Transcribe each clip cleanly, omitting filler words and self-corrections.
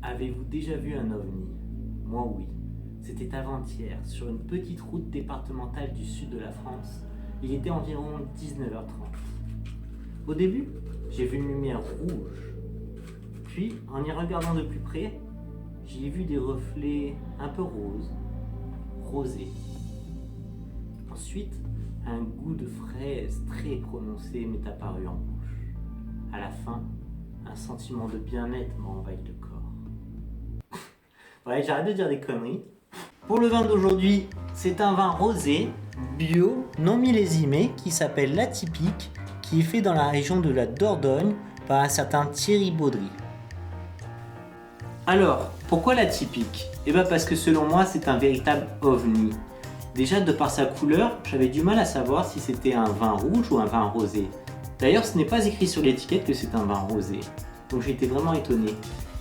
Avez-vous déjà vu un ovni? Moi oui. C'était avant-hier, sur une petite route départementale du sud de la France. Il était environ 19h30. Au début, j'ai vu une lumière rouge. Puis, en y regardant de plus près, j'ai vu des reflets un peu rosés. Ensuite, un goût de fraise très prononcé m'est apparu en bouche. À la fin, un sentiment de bien-être m'a envahi le corps. Ouais, j'arrête de dire des conneries. Pour le vin d'aujourd'hui, c'est un vin rosé, bio, non millésimé, qui s'appelle l'Atypique, qui est fait dans la région de la Dordogne par un certain Thierry Baudry. Alors, pourquoi l'Atypique? Parce que selon moi, c'est un véritable ovni. Déjà, de par sa couleur, j'avais du mal à savoir si c'était un vin rouge ou un vin rosé. D'ailleurs, ce n'est pas écrit sur l'étiquette que c'est un vin rosé. Donc j'ai été vraiment étonné.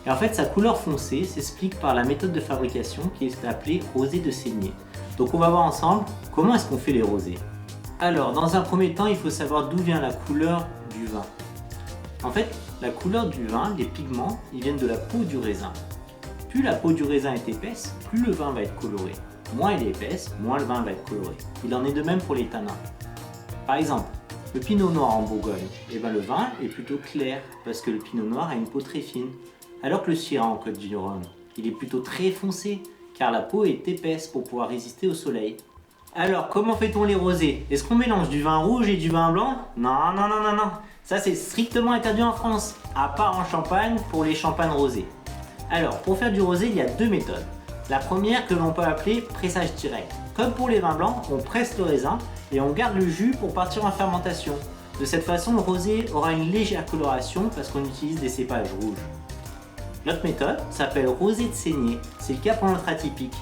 Et en fait, sa couleur foncée s'explique par la méthode de fabrication qui est appelée rosé de saignée. Donc on va voir ensemble comment est-ce qu'on fait les rosés. Alors, dans un premier temps, il faut savoir d'où vient la couleur du vin. En fait, la couleur du vin, les pigments, ils viennent de la peau du raisin. Plus la peau du raisin est épaisse, plus le vin va être coloré. Moins elle est épaisse, moins le vin va être coloré. Il en est de même pour les tanins. Par exemple, le pinot noir en Bourgogne, le vin est plutôt clair parce que le pinot noir a une peau très fine. Alors que le syrah en Côte-du-Rhône, il est plutôt très foncé car la peau est épaisse pour pouvoir résister au soleil. Alors, comment fait-on les rosés? Est-ce qu'on mélange du vin rouge et du vin blanc? Non. Ça, c'est strictement interdit en France, à part en Champagne pour les champagnes rosés. Alors, pour faire du rosé, il y a deux méthodes. La première que l'on peut appeler pressage direct. Comme pour les vins blancs, on presse le raisin et on garde le jus pour partir en fermentation. De cette façon, le rosé aura une légère coloration parce qu'on utilise des cépages rouges. L'autre méthode s'appelle rosé de saignée, c'est le cas pour notre atypique.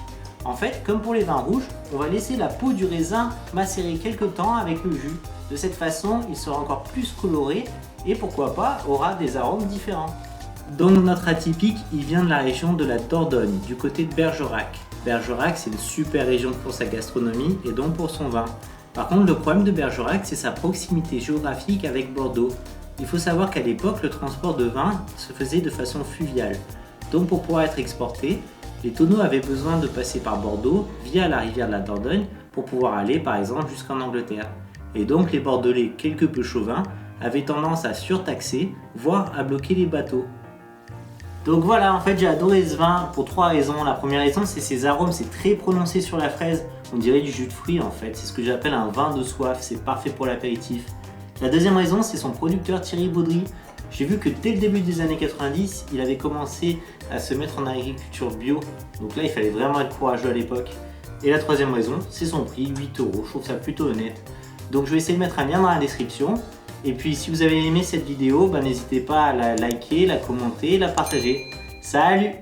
En fait, comme pour les vins rouges, on va laisser la peau du raisin macérer quelques temps avec le jus. De cette façon, il sera encore plus coloré et pourquoi pas aura des arômes différents. Donc notre atypique, il vient de la région de la Dordogne, du côté de Bergerac. Bergerac, c'est une super région pour sa gastronomie et donc pour son vin. Par contre, le problème de Bergerac, c'est sa proximité géographique avec Bordeaux. Il faut savoir qu'à l'époque, le transport de vin se faisait de façon fluviale. Donc pour pouvoir être exporté, les tonneaux avaient besoin de passer par Bordeaux via la rivière de la Dordogne pour pouvoir aller par exemple jusqu'en Angleterre. Et donc les Bordelais, quelque peu chauvins, avaient tendance à surtaxer, voire à bloquer les bateaux. Donc voilà, en fait j'ai adoré ce vin pour trois raisons. La première raison, c'est ses arômes, c'est très prononcé sur la fraise. On dirait du jus de fruits en fait, c'est ce que j'appelle un vin de soif, c'est parfait pour l'apéritif. La deuxième raison, c'est son producteur Thierry Baudry. J'ai vu que dès le début des années 90, il avait commencé à se mettre en agriculture bio. Donc là, il fallait vraiment être courageux à l'époque. Et la troisième raison, c'est son prix, 8 €. Je trouve ça plutôt honnête. Donc je vais essayer de mettre un lien dans la description. Et puis si vous avez aimé cette vidéo, n'hésitez pas à la liker, la commenter, la partager. Salut!